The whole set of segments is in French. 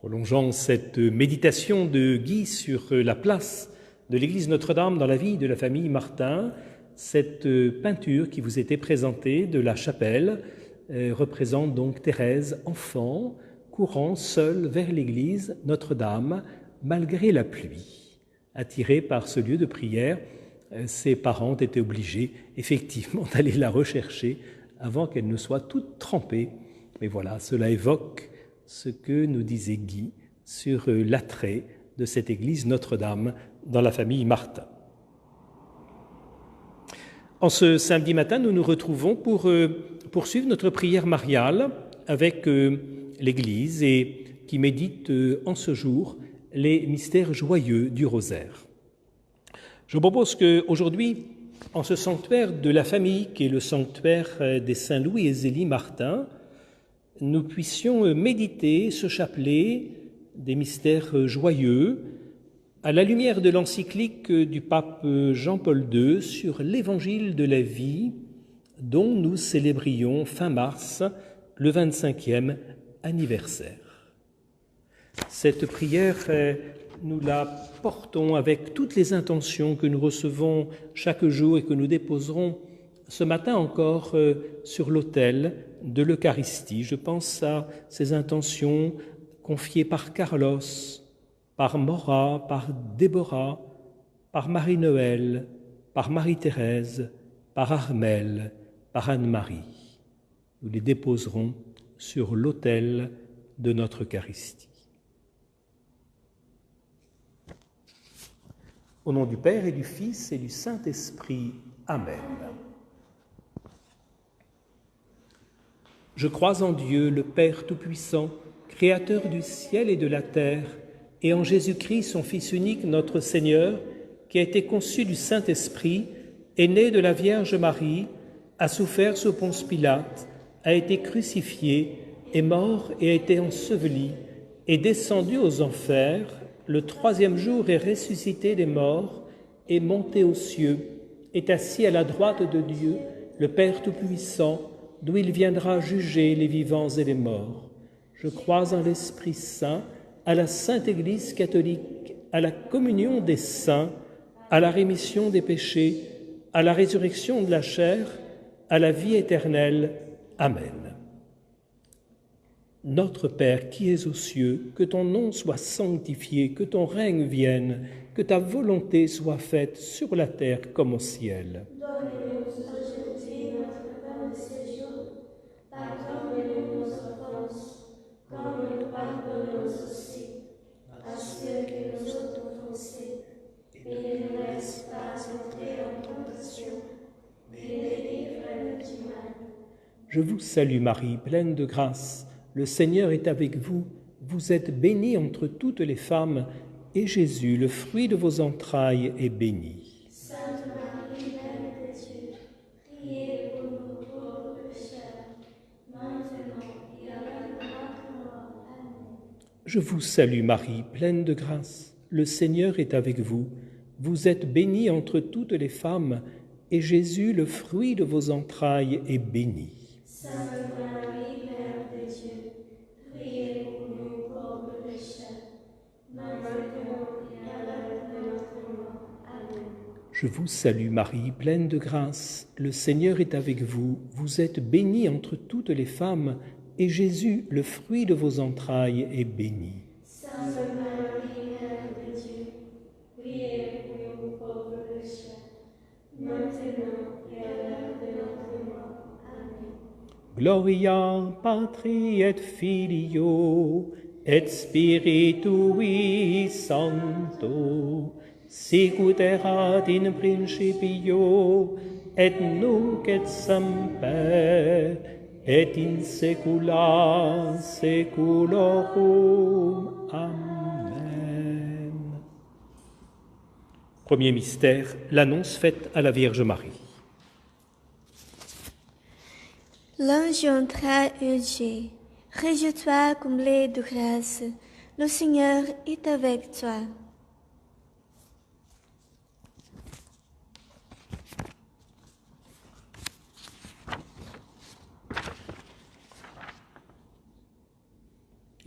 Prolongeant cette méditation de Guy sur la place de l'église Notre-Dame dans la vie de la famille Martin, cette peinture qui vous était présentée de la chapelle représente donc Thérèse, enfant, courant seule vers l'église Notre-Dame, malgré la pluie. Attirée par ce lieu de prière, ses parents étaient obligés effectivement d'aller la rechercher avant qu'elle ne soit toute trempée. Mais voilà, cela évoque ce que nous disait Guy sur l'attrait de cette église Notre-Dame dans la famille Martin. En ce samedi matin, nous nous retrouvons pour poursuivre notre prière mariale avec l'Église et qui médite en ce jour les mystères joyeux du rosaire. Je vous propose qu'aujourd'hui, en ce sanctuaire de la famille, qui est le sanctuaire des saints Louis et Zélie Martin, nous puissions méditer ce chapelet des mystères joyeux à la lumière de l'encyclique du pape Jean-Paul II sur l'évangile de la vie dont nous célébrions fin mars le 25e anniversaire. Cette prière, nous la portons avec toutes les intentions que nous recevons chaque jour et que nous déposerons ce matin encore sur l'autel de l'Eucharistie. Je pense à ces intentions confiées par Carlos, par Maura, par Déborah, par Marie-Noël, par Marie-Thérèse, par Armelle, par Anne-Marie. Nous les déposerons sur l'autel de notre Eucharistie. Au nom du Père et du Fils et du Saint-Esprit. Amen. Je crois en Dieu, le Père Tout-Puissant, Créateur du ciel et de la terre, et en Jésus-Christ, son Fils unique, notre Seigneur, qui a été conçu du Saint-Esprit, est né de la Vierge Marie, a souffert sous Ponce Pilate, a été crucifié, est mort et a été enseveli, est descendu aux enfers, le troisième jour est ressuscité des morts, est monté aux cieux, est assis à la droite de Dieu, le Père Tout-Puissant, d'où il viendra juger les vivants et les morts. Je crois en l'Esprit Saint, à la Sainte Église catholique, à la communion des saints, à la rémission des péchés, à la résurrection de la chair, à la vie éternelle. Amen. Notre Père qui es aux cieux, que ton nom soit sanctifié, que ton règne vienne, que ta volonté soit faite sur la terre comme au ciel. Donne-nous aujourd'hui notre pain de ce jour. Pardonne-nous nos offenses, comme nous pardonnons aussi à ceux qui nous ont offensés. Et ne nous laisse pas entrer en tentation, mais délivre-nous du mal. Je vous salue Marie, pleine de grâce. Le Seigneur est avec vous. Vous êtes bénie entre toutes les femmes, et Jésus, le fruit de vos entrailles, est béni. Sainte Marie, Mère de Dieu, priez pour nous pauvres pécheurs, maintenant et à l'heure de notre mort. Amen. Je vous salue Marie, pleine de grâce. Le Seigneur est avec vous. Vous êtes bénie entre toutes les femmes, et Jésus, le fruit de vos entrailles, est béni. Sainte Marie, Mère de Dieu, priez pour nous pauvres pécheurs, maintenant et à l'heure de notre mort. Amen. Je vous salue Marie, pleine de grâce. Le Seigneur est avec vous. Vous êtes bénie entre toutes les femmes, et Jésus, le fruit de vos entrailles, est béni. Sainte Marie, Mère de Dieu, priez pour nous pauvres pécheurs, maintenant et à l'heure de notre mort. Amen. Gloria Patri et Filio et Spiritui Sancto, sicut erat in principio et nunc et semper et in saecula saeculorum. Amen. Premier mystère, l'annonce faite à la Vierge Marie. L'ange entra et dit, « Réjouis-toi, comblée de grâce, le Seigneur est avec toi. »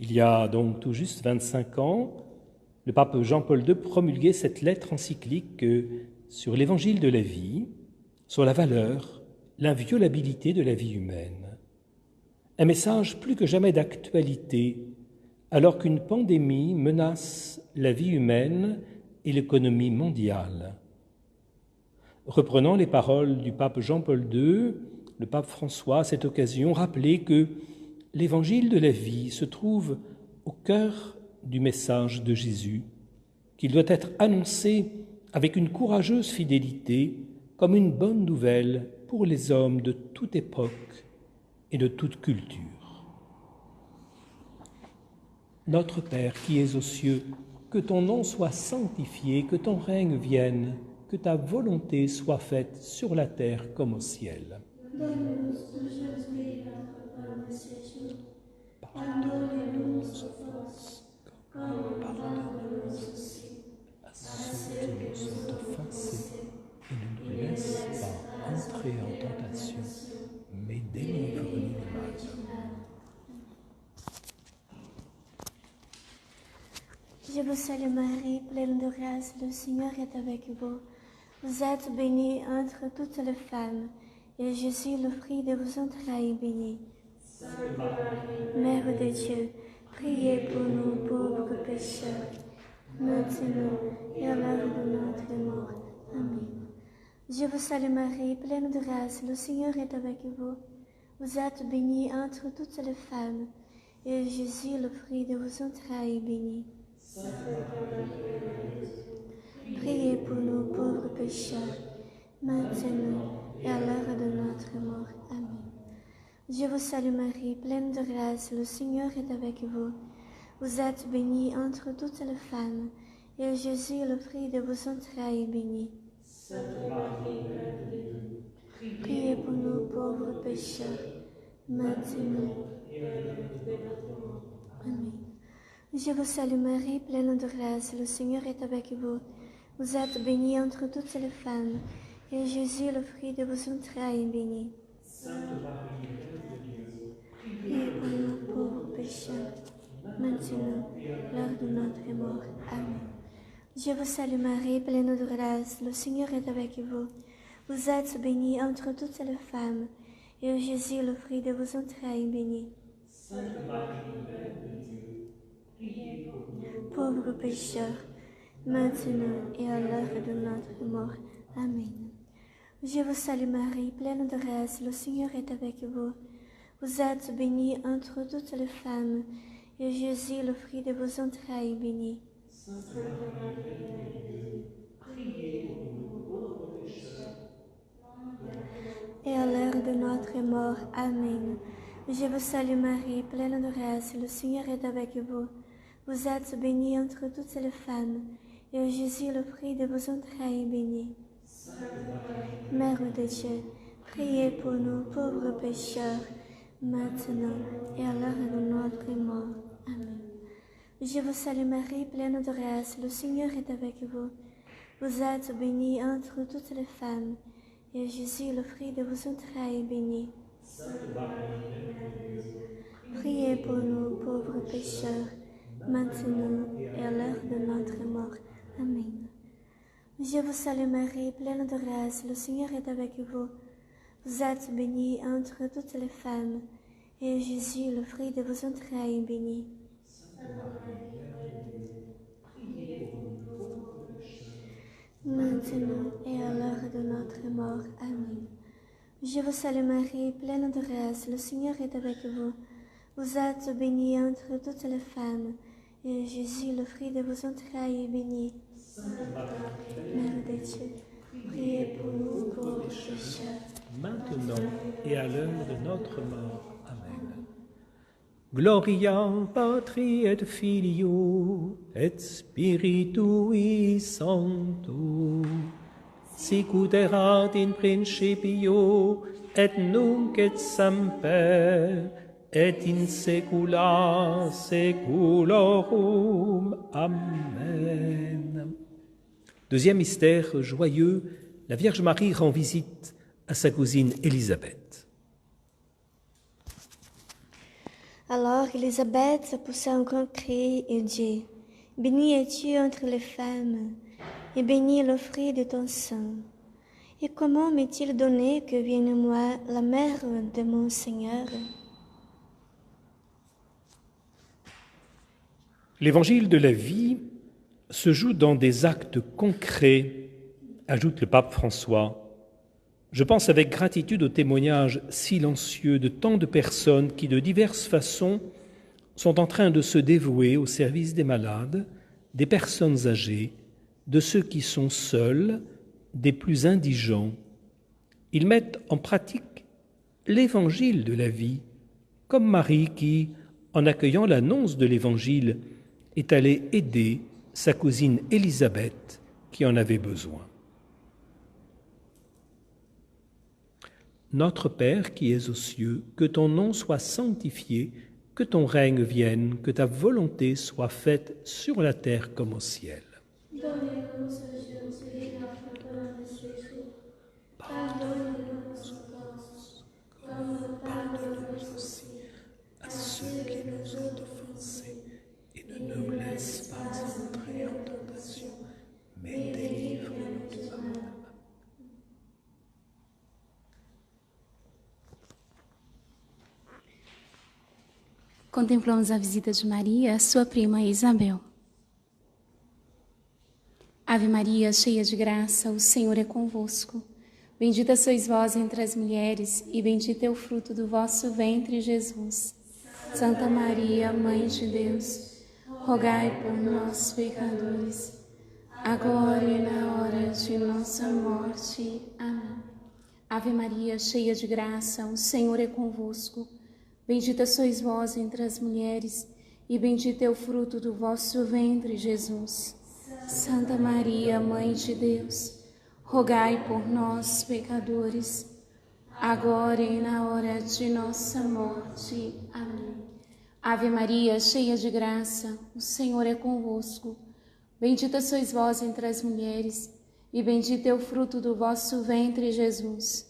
Il y a donc tout juste 25 ans, le pape Jean-Paul II promulguait cette lettre encyclique sur l'évangile de la vie, sur la valeur, l'inviolabilité de la vie humaine. Un message plus que jamais d'actualité, alors qu'une pandémie menace la vie humaine et l'économie mondiale. Reprenant les paroles du pape Jean-Paul II, le pape François, à cette occasion, rappelait que l'évangile de la vie se trouve au cœur du message de Jésus, qu'il doit être annoncé avec une courageuse fidélité comme une bonne nouvelle pour les hommes de toute époque et de toute culture. Notre Père qui es aux cieux, que ton nom soit sanctifié, que ton règne vienne, que ta volonté soit faite sur la terre comme au ciel. Donne-nous aujourd'hui notre pain de ce jour. Pardonne-nous nos offenses, comme nous pardonnons aussi À ceux qui nous sont offensés, et ne nous laisse pas entrer en tentation, mais délivre-nous du mal. Je vous salue Marie, pleine de grâce, le Seigneur est avec vous. Vous êtes bénie entre toutes les femmes, et Jésus, le fruit de vos entrailles, est béni. Sainte Marie, Mère de Dieu, priez pour nous pauvres pécheurs, maintenant et à l'heure de notre mort. Amen. Je vous salue Marie, pleine de grâce, le Seigneur est avec vous. Vous êtes bénie entre toutes les femmes, et Jésus, le fruit de vos entrailles, est béni. Priez pour nous pauvres pécheurs, maintenant et à l'heure de notre mort. Amen. Je vous salue Marie, pleine de grâce, le Seigneur est avec vous. Vous êtes bénie entre toutes les femmes, et Jésus, le fruit de vos entrailles, est béni. Priez pour nous pauvres pécheurs, maintenant et à l'heure de notre mort. Amen. Je vous salue Marie, pleine de grâce, le Seigneur est avec vous. Vous êtes bénie entre toutes les femmes, et Jésus, le fruit de vos entrailles, est béni. Sainte Marie, Mère de Dieu, Priez pour nous pauvres pécheurs, maintenant et à l'heure de notre mort. Amen. Je vous salue Marie, pleine de grâce, le Seigneur est avec vous. Vous êtes bénie entre toutes les femmes, et Jésus, le fruit de vos entrailles, est béni. Sainte Marie, Mère de Dieu, priez pour nous. Pauvres pécheurs, maintenant et à l'heure de notre mort. Amen. Je vous salue Marie, pleine de grâce, le Seigneur est avec vous. Vous êtes bénie entre toutes les femmes, et Jésus, le fruit de vos entrailles, est béni. Sainte Marie, Mère de Dieu, priez pour nous pauvres pécheurs, Et à l'heure de notre mort. Amen. Je vous salue Marie, pleine de grâce, le Seigneur est avec vous. Vous êtes bénie entre toutes les femmes, et Jésus, le fruit de vos entrailles, est béni. Mère de Dieu, priez pour nous pauvres pécheurs, maintenant et à l'heure de notre mort. Amen. Je vous salue Marie, pleine de grâce, le Seigneur est avec vous. Vous êtes bénie entre toutes les femmes, et Jésus, le fruit de vos entrailles, est béni. Priez pour nous pauvres pécheurs, maintenant et à l'heure de notre mort. Amen. Je vous salue Marie, pleine de grâce, le Seigneur est avec vous. Vous êtes bénie entre toutes les femmes, et Jésus, le fruit de vos entrailles, est béni. Maintenant et à l'heure de notre mort. Amen. Je vous salue Marie, pleine de grâce, le Seigneur est avec vous. Vous êtes bénie entre toutes les femmes, et Jésus, le fruit de vos entrailles, est béni. Mère de Dieu, priez pour nous pauvres pécheurs, maintenant et à l'heure de notre mort. Amen. Gloria Patri et Filio et Spiritui Sancto, sic ut erat in principio et nunc et semper et in saecula saeculorum. Amen. Deuxième mystère joyeux, la Vierge Marie rend visite à sa cousine Élisabeth. Alors Élisabeth poussa un grand cri et dit, « Bénie es-tu entre les femmes, et béni est le fruit de ton sein. Et comment m'est-il donné que vienne à moi la mère de mon Seigneur ?» L'évangile de la vie se joue dans des actes concrets, ajoute le pape François. Je pense avec gratitude au témoignage silencieux de tant de personnes qui, de diverses façons, sont en train de se dévouer au service des malades, des personnes âgées, de ceux qui sont seuls, des plus indigents. Ils mettent en pratique l'évangile de la vie, comme Marie qui, en accueillant l'annonce de l'évangile, est allée aider sa cousine Élisabeth qui en avait besoin. Notre Père qui es aux cieux, que ton nom soit sanctifié, que ton règne vienne, que ta volonté soit faite sur la terre comme au ciel. Donne-nous aujourd'hui notre pain de ce jour. Pardonne-nous nos offenses, comme nous pardonnons aussi à ceux qui nous ont offensés. Et ne nous laisse pas entrer en tentation, mais délivre-nous du mal. Contemplamos a visita de Maria, sua prima Isabel. Ave Maria, cheia de graça, o Senhor é convosco. Bendita sois vós entre as mulheres, e bendito é o fruto do vosso ventre, Jesus. Santa Maria, Mãe de Deus, rogai por nós, pecadores, agora e na hora de nossa morte. Amém. Ave Maria, cheia de graça, o Senhor é convosco. Bendita sois vós entre as mulheres, e bendito é o fruto do vosso ventre, Jesus. Santa Maria, Mãe de Deus, rogai por nós, pecadores, agora e na hora de nossa morte. Amém. Ave Maria, cheia de graça, o Senhor é convosco. Bendita sois vós entre as mulheres, e bendito é o fruto do vosso ventre, Jesus.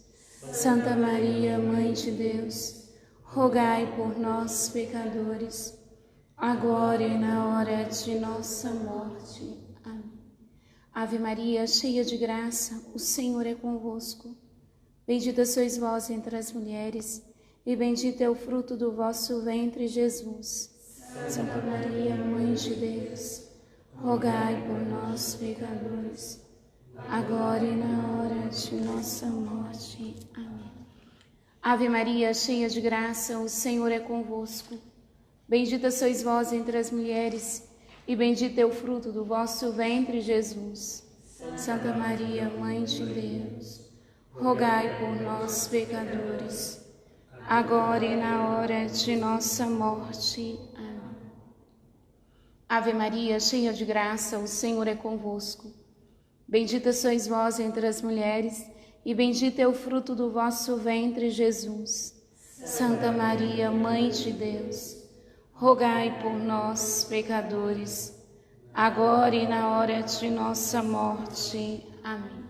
Santa Maria, Mãe de Deus, rogai por nós, pecadores, agora e na hora de nossa morte. Amém. Ave Maria, cheia de graça, o Senhor é convosco. Bendita sois vós entre as mulheres, e bendito é o fruto do vosso ventre, Jesus. Santa Maria, Mãe de Deus, rogai por nós, pecadores, agora e na hora de nossa morte. Amém. Ave Maria, cheia de graça, o Senhor é convosco. Bendita sois vós entre as mulheres, e bendito é o fruto do vosso ventre, Jesus. Santa Maria, Mãe de Deus, rogai por nós, pecadores, agora e na hora de nossa morte. Amém. Ave Maria, cheia de graça, o Senhor é convosco. Bendita sois vós entre as mulheres, e bendito é o fruto do vosso ventre, Jesus. Santa Maria, Mãe de Deus, rogai por nós, pecadores, agora e na hora de nossa morte. Amém.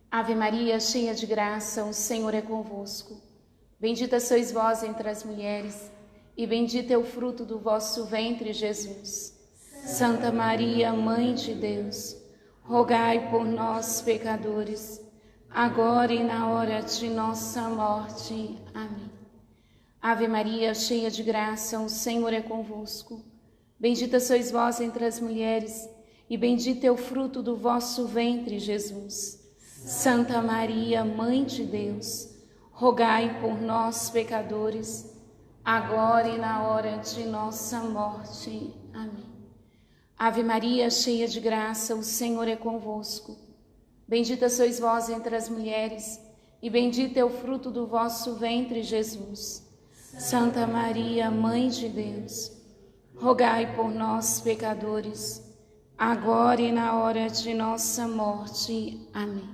Ave Maria, cheia de graça, o Senhor é convosco. Bendita sois vós entre as mulheres, e bendito é o fruto do vosso ventre, Jesus. Santa Maria, Mãe de Deus, rogai por nós, pecadores, agora e na hora de nossa morte. Amém. Ave Maria, cheia de graça, o Senhor é convosco. Bendita sois vós entre as mulheres, e bendito é o fruto do vosso ventre, Jesus. Santa Maria, Mãe de Deus, rogai por nós, pecadores, agora e na hora de nossa morte. Amém. Ave Maria, cheia de graça, o Senhor é convosco. Bendita sois vós entre as mulheres, e bendito é o fruto do vosso ventre, Jesus. Santa Maria, Mãe de Deus, rogai por nós, pecadores, agora e na hora de nossa morte. Amém.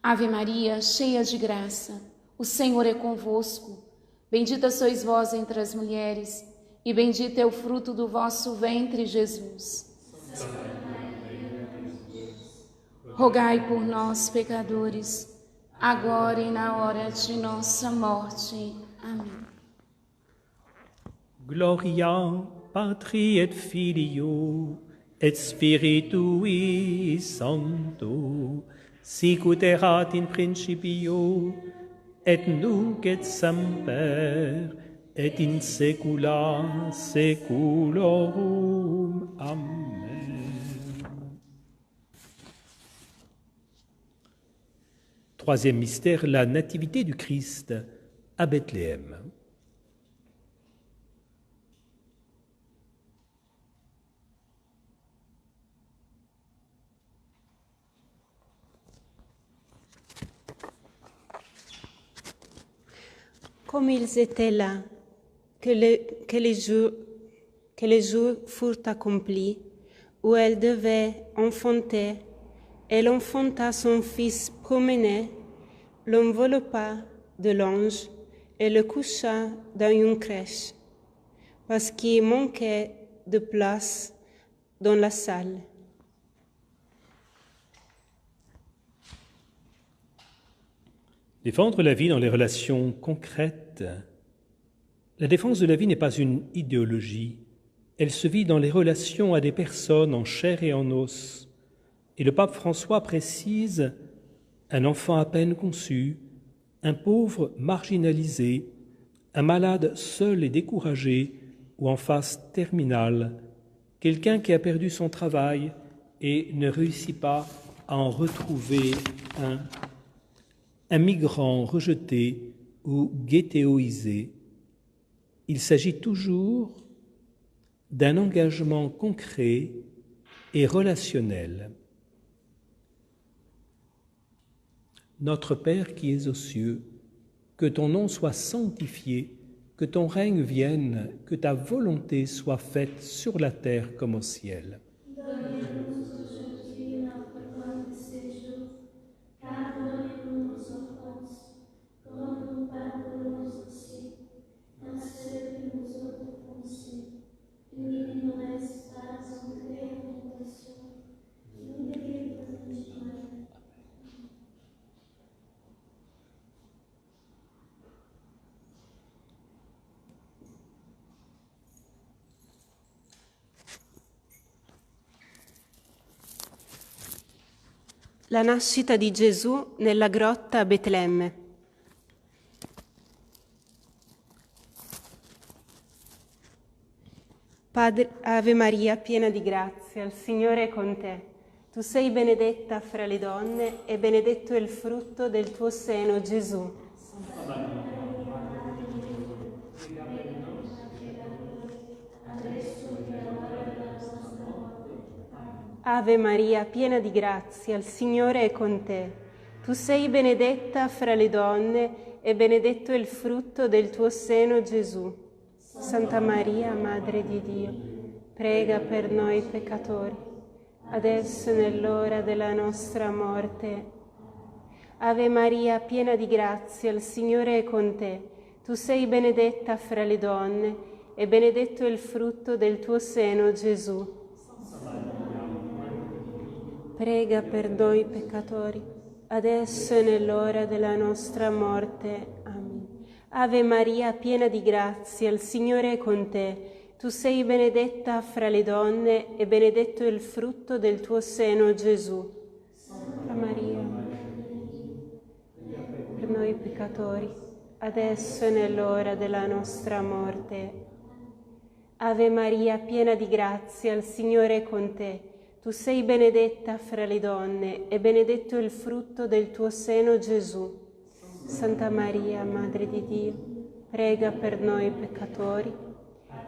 Ave Maria, cheia de graça, o Senhor é convosco. Bendita sois vós entre as mulheres, e bendito é o fruto do vosso ventre, Jesus. Rogai por nós, pecadores, agora e na hora de nossa morte. Amém. Gloria Patri et Filio et Spiritui Sancto, sicut erat in principio, et nunc et semper, et in saecula saeculorum. Amen. Troisième mystère, la nativité du Christ à Bethléem. Comme ils étaient là, que les jours furent accomplis, où elle devait enfanter, elle enfanta son fils promené, l'enveloppa de l'ange et le coucha dans une crèche, parce qu'il manquait de place dans la salle. Défendre la vie dans les relations concrètes. La défense de la vie n'est pas une idéologie. Elle se vit dans les relations à des personnes en chair et en os. Et le pape François précise un enfant à peine conçu, un pauvre marginalisé, un malade seul et découragé ou en phase terminale, quelqu'un qui a perdu son travail et ne réussit pas à en retrouver un migrant rejeté ou ghettoisé. Il s'agit toujours d'un engagement concret et relationnel. Notre Père qui es aux cieux, que ton nom soit sanctifié, que ton règne vienne, que ta volonté soit faite sur la terre comme au ciel. Donne-nous aujourd'hui notre pain de ce jour. Pardonnez-nous nos offenses, comme nous pardonnons aussi à ceux qui nous ont offensés. Et ne nous laisse pas entrer en tentation, mais délivre-nous du mal. La nascita di Gesù nella grotta a Betlemme. Ave Maria, piena di grazia, il Signore è con te. Tu sei benedetta fra le donne e benedetto è il frutto del tuo seno, Gesù. Ave Maria, piena di grazia, il Signore è con te. Tu sei benedetta fra le donne e benedetto è il frutto del tuo seno, Gesù. Santa Maria, Madre di Dio, prega per noi peccatori, adesso e nell'ora della nostra morte. Ave Maria, piena di grazia, il Signore è con te. Tu sei benedetta fra le donne e benedetto è il frutto del tuo seno, Gesù. Prega per noi peccatori, adesso e nell'ora della nostra morte. Amen. Ave Maria, piena di grazia, il Signore è con te. Tu sei benedetta fra le donne e benedetto è il frutto del tuo seno, Gesù. Santa Maria, per noi peccatori, adesso e nell'ora della nostra morte. Ave Maria, piena di grazia, il Signore è con te. Tu sei benedetta fra le donne e benedetto è il frutto del tuo seno, Gesù. Santa Maria, Madre di Dio, prega per noi peccatori,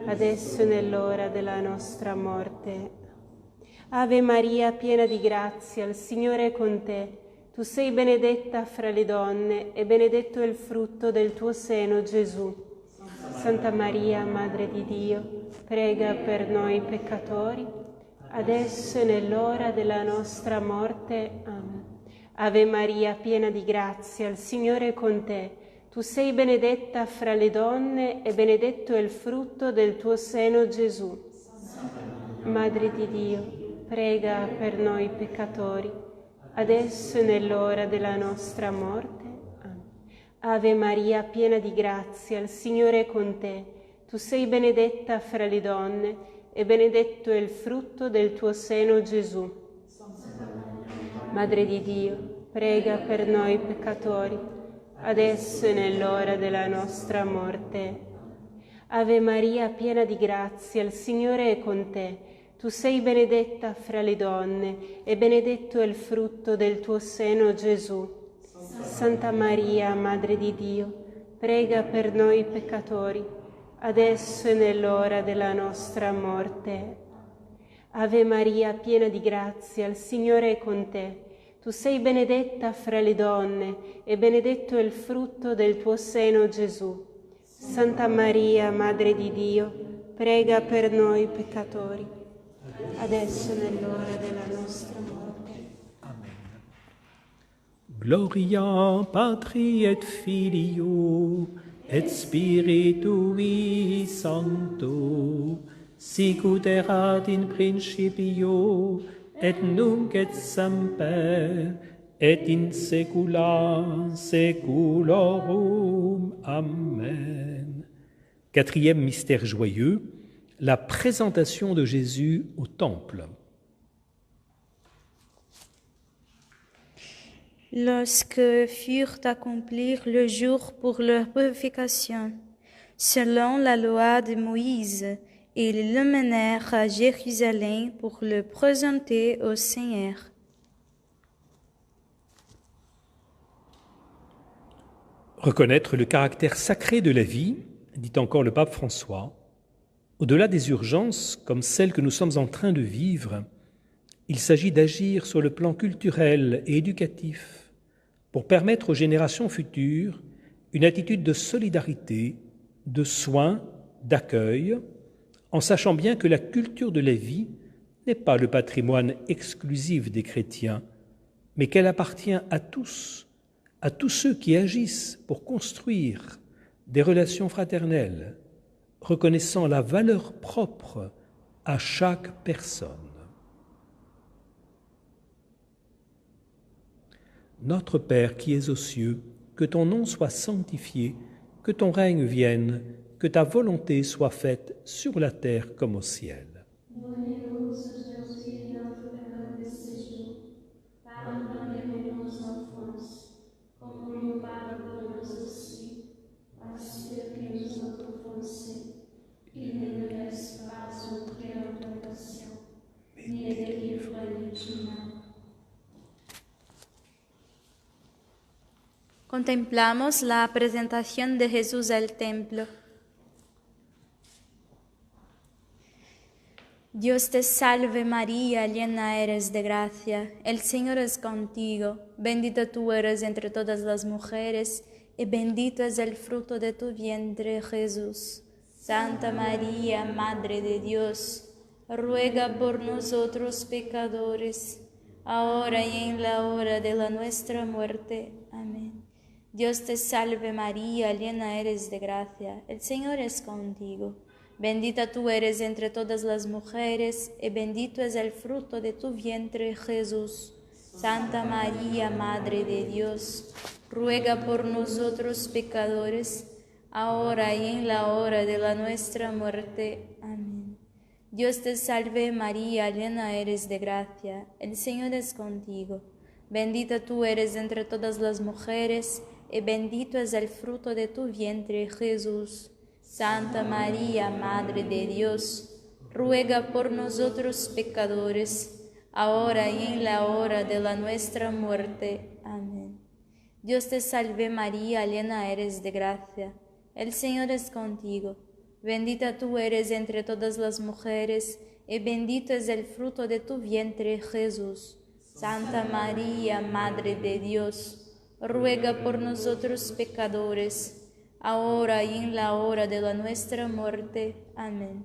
adesso e nell'ora della nostra morte. Ave Maria, piena di grazia, il Signore è con te. Tu sei benedetta fra le donne e benedetto è il frutto del tuo seno, Gesù. Santa Maria, Madre di Dio, prega per noi peccatori, adesso e nell'ora della nostra morte. Amen. Ave Maria, piena di grazia, il Signore è con te. Tu sei benedetta fra le donne e benedetto è il frutto del tuo seno, Gesù. Madre di Dio, prega per noi peccatori, adesso e nell'ora della nostra morte. Amen. Ave Maria, piena di grazia, il Signore è con te. tu sei benedetta fra le donne e benedetto è il frutto del tuo seno, Gesù. Madre di Dio, prega per noi peccatori, adesso e nell'ora della nostra morte. Ave Maria, piena di grazia, il Signore è con te. Tu sei benedetta fra le donne e benedetto è il frutto del tuo seno, Gesù. Santa Maria, Madre di Dio, prega per noi peccatori, adesso e nell'ora della nostra morte. Ave Maria, piena di grazia, il Signore è con te. Tu sei benedetta fra le donne e benedetto è il frutto del tuo seno, Gesù. Santa Maria, Madre di Dio, prega per noi peccatori, adesso e nell'ora della nostra morte. Amen. Gloria Patri et Filio et Spiritui Sancto, sicut erat in principio et nunc et semper et in saecula saeculorum. Amen. Quatrième mystère joyeux, la présentation de Jésus au temple. Lorsque furent accomplis le jour pour leur purification, selon la loi de Moïse, ils le menèrent à Jérusalem pour le présenter au Seigneur. Reconnaître le caractère sacré de la vie, dit encore le pape François, au-delà des urgences comme celles que nous sommes en train de vivre, il s'agit d'agir sur le plan culturel et éducatif pour permettre aux générations futures une attitude de solidarité, de soin, d'accueil, en sachant bien que la culture de la vie n'est pas le patrimoine exclusif des chrétiens, mais qu'elle appartient à tous ceux qui agissent pour construire des relations fraternelles, reconnaissant la valeur propre à chaque personne. Notre Père qui es aux cieux, que ton nom soit sanctifié, que ton règne vienne, que ta volonté soit faite sur la terre comme au ciel. Donne-nous aujourd'hui notre pain de ce jour. Pardonnez-nous nos offenses, comme nous pardonnons aussi à ceux qui nous ont offensés. Et ne nous laisse pas entrer en tentation, mais délivre-nous du mal. Contemplamos la presentación de Jesús al templo. Dios te salve María, llena eres de gracia, el Señor es contigo, bendita tú eres entre todas las mujeres, y bendito es el fruto de tu vientre, Jesús. Santa María, Madre de Dios, ruega por nosotros pecadores, ahora y en la hora de nuestra muerte. Amén. Dios te salve María, llena eres de gracia, el Señor es contigo. Bendita tú eres entre todas las mujeres, y bendito es el fruto de tu vientre, Jesús. Santa María, Madre de Dios, ruega por nosotros pecadores, ahora y en la hora de nuestra muerte. Amén. Dios te salve María, llena eres de gracia, el Señor es contigo. Bendita tú eres entre todas las mujeres, y bendito es el fruto de tu vientre, Jesús. Santa María, Madre de Dios, ruega por nosotros pecadores, ahora y en la hora de nuestra muerte. Amén. Dios te salve María, llena eres de gracia, el Señor es contigo. Bendita tú eres entre todas las mujeres, y bendito es el fruto de tu vientre, Jesús. Santa María, Madre de Dios, ruega por nosotros pecadores, ahora y en la hora de nuestra muerte. Amén.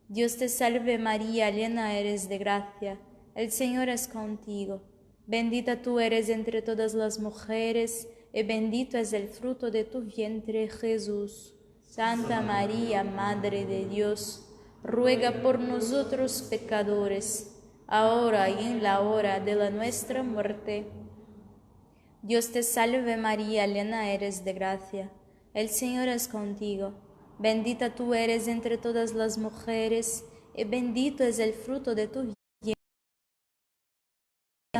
Dios te salve María, llena eres de gracia, el Señor es contigo. Bendita tú eres entre todas las mujeres, y bendito es el fruto de tu vientre, Jesús. Santa María, Madre de Dios, ruega por nosotros pecadores, ahora y en la hora de nuestra muerte. Dios te salve María, llena eres de gracia, el Señor es contigo. Bendita tú eres entre todas las mujeres, y bendito es el fruto de tu vientre.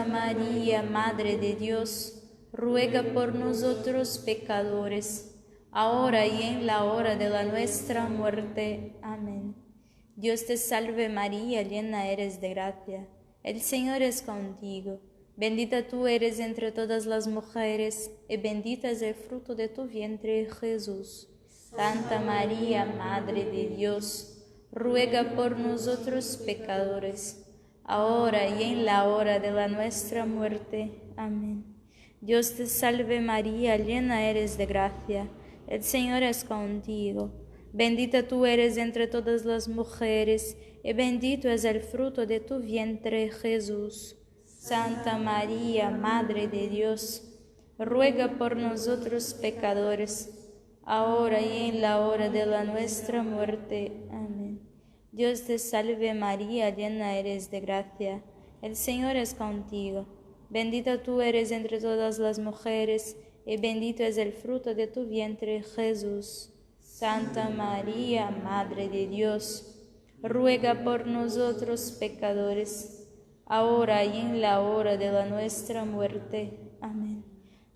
María, Madre de Dios, ruega por nosotros pecadores, ahora y en la hora de nuestra muerte. Amén. Dios te salve María, llena eres de gracia, el Señor es contigo. Bendita tú eres entre todas las mujeres, y bendito es el fruto de tu vientre, Jesús. Santa María, Madre de Dios, ruega por nosotros pecadores, ahora y en la hora de nuestra muerte. Amén. Dios te salve María, llena eres de gracia, el Señor es contigo. Bendita tú eres entre todas las mujeres, y bendito es el fruto de tu vientre, Jesús. Santa María, Madre de Dios, ruega por nosotros pecadores, ahora y en la hora de nuestra muerte. Amén. Dios te salve María, llena eres de gracia, el Señor es contigo. Bendita tú eres entre todas las mujeres, y bendito es el fruto de tu vientre, Jesús. Santa María, Madre de Dios, ruega por nosotros pecadores, ahora y en la hora de nuestra muerte. Amén.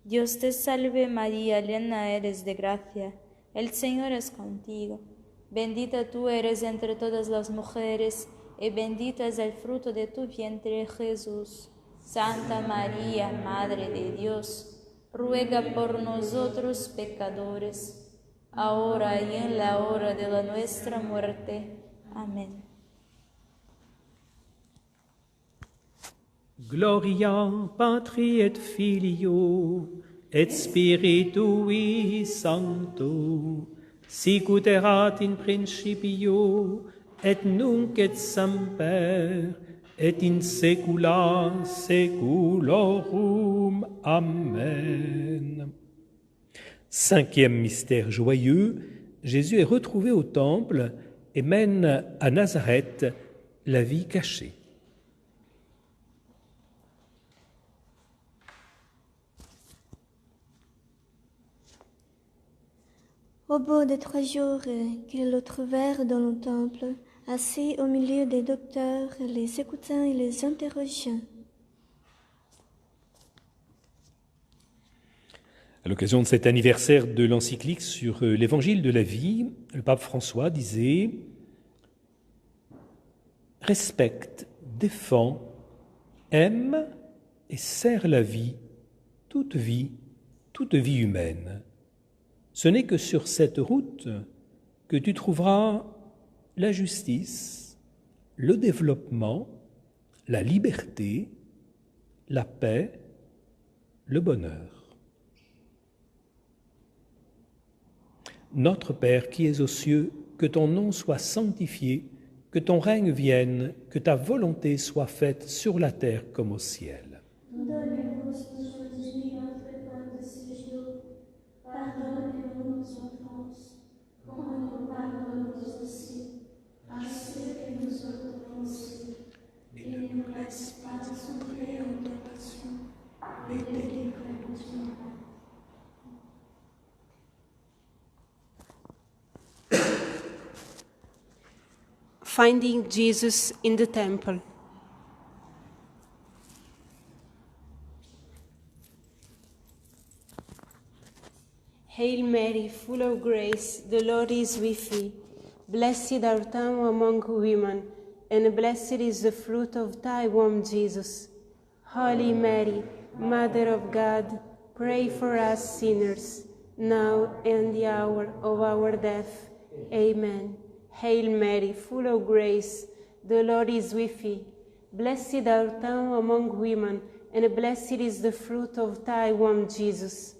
Dios te salve María, llena eres de gracia, el Señor es contigo. Bendita tú eres entre todas las mujeres, y bendito es el fruto de tu vientre, Jesús. Santa María, Madre de Dios, ruega por nosotros pecadores, ahora y en la hora de nuestra muerte. Amén. Gloria Patri et Filio et Spiritui Sancto, sicut erat in principio et nunc et semper et in saecula saeculorum. Amen. Cinquième mystère joyeux, Jésus est retrouvé au temple et mène à Nazareth la vie cachée. Au bout de 3 jours, qu'ils le trouvèrent dans le temple, assis au milieu des docteurs, les écoutant et les interrogeant. À l'occasion de cet anniversaire de l'encyclique sur l'évangile de la vie, le pape François disait « Respecte, défends, aime et sert la vie, toute vie humaine. Ce n'est que sur cette route que tu trouveras la justice, le développement, la liberté, la paix, le bonheur. Notre Père qui es aux cieux, que ton nom soit sanctifié, que ton règne vienne, que ta volonté soit faite sur la terre comme au ciel. Donne-nous aujourd'hui notre pain de ce jour. Pardonne-nous nos offenses, comme nous pardonnons aussi à ceux qui nous ont offensés. Et ne nous laisse pas entrer en tentation, mais délivre-nous du mal. Finding Jesus in the temple. Hail Mary, full of grace, the Lord is with thee. Blessed art thou among women, and blessed is the fruit of thy womb, Jesus. Holy Mary, Mother of God, pray for us sinners, now and the hour of our death. Amen. Hail Mary, full of grace, the Lord is with thee. Blessed art thou among women, and blessed is the fruit of thy womb, Jesus.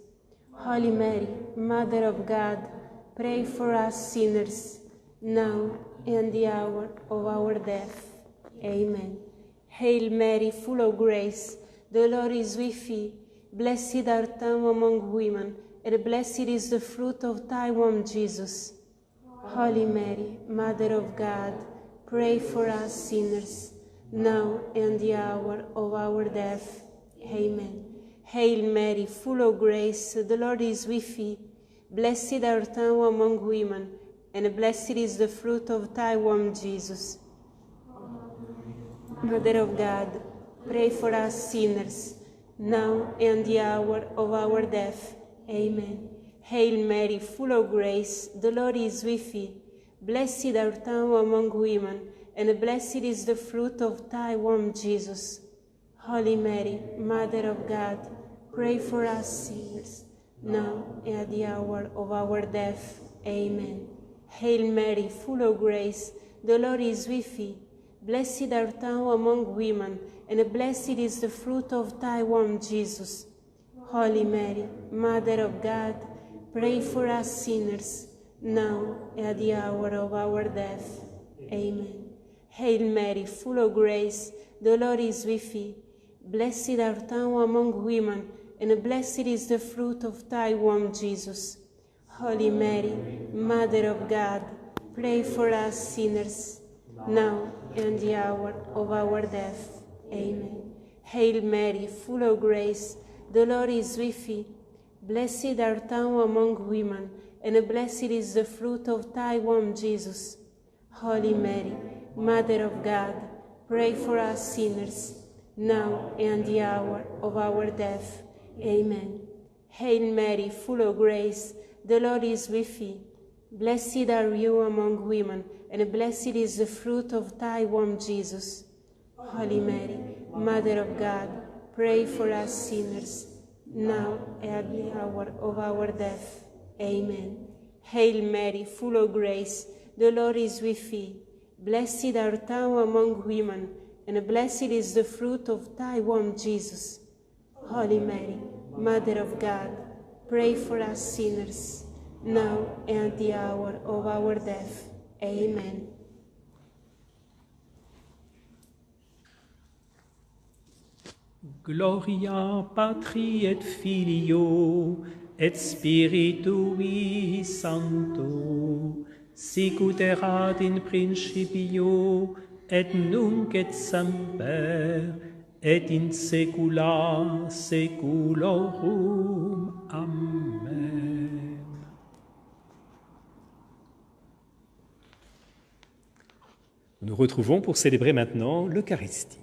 Holy Mary, Mother of God, pray for us sinners, now and the hour of our death. Amen. Hail Mary, full of grace, the Lord is with thee. Blessed art thou among women, and blessed is the fruit of thy womb, Jesus. Holy Mary, Mother of God, pray for us sinners, now and the hour of our death. Amen. Hail Mary, full of grace, the Lord is with thee. Blessed art thou among women, and blessed is the fruit of thy womb, Jesus. Mother of God, pray for us sinners, now and the hour of our death. Amen. Hail Mary, full of grace, the Lord is with thee. Blessed art thou among women, and blessed is the fruit of thy womb, Jesus. Holy Mary, Mother of God, pray for us sinners, now and at the hour of our death. Amen. Hail Mary, full of grace, the Lord is with thee. Blessed art thou among women, and blessed is the fruit of thy womb, Jesus. Holy Mary, Mother of God, pray for us sinners, now and at the hour of our death. Amen. Hail Mary, full of grace, the Lord is with thee. Blessed art thou among women, and blessed is the fruit of thy womb, Jesus. Holy Mary, Mother of God, pray for us sinners, now and the hour of our death. Amen. Hail Mary, full of grace, the Lord is with thee. Blessed art thou among women, and blessed is the fruit of thy womb, Jesus. Holy Mary, Mother of God, pray for us sinners, now and the hour of our death. Amen. Hail Mary, full of grace, the Lord is with thee. Blessed are you among women, and blessed is the fruit of thy womb, Jesus. Holy Mary, Mother of God, pray for us sinners, now and at the hour of our death. Amen. Hail Mary, full of grace, the Lord is with thee. Blessed art thou among women, and blessed is the fruit of thy womb, Jesus. Holy Mary, Mother of God, pray for us sinners, now and at the hour of our death. Amen. Gloria Patri et Filio et Spiritui Sancto, sicut erat in principio et nunc et semper et in saecula saeculorum. Amen. Nous nous retrouvons pour célébrer maintenant l'Eucharistie.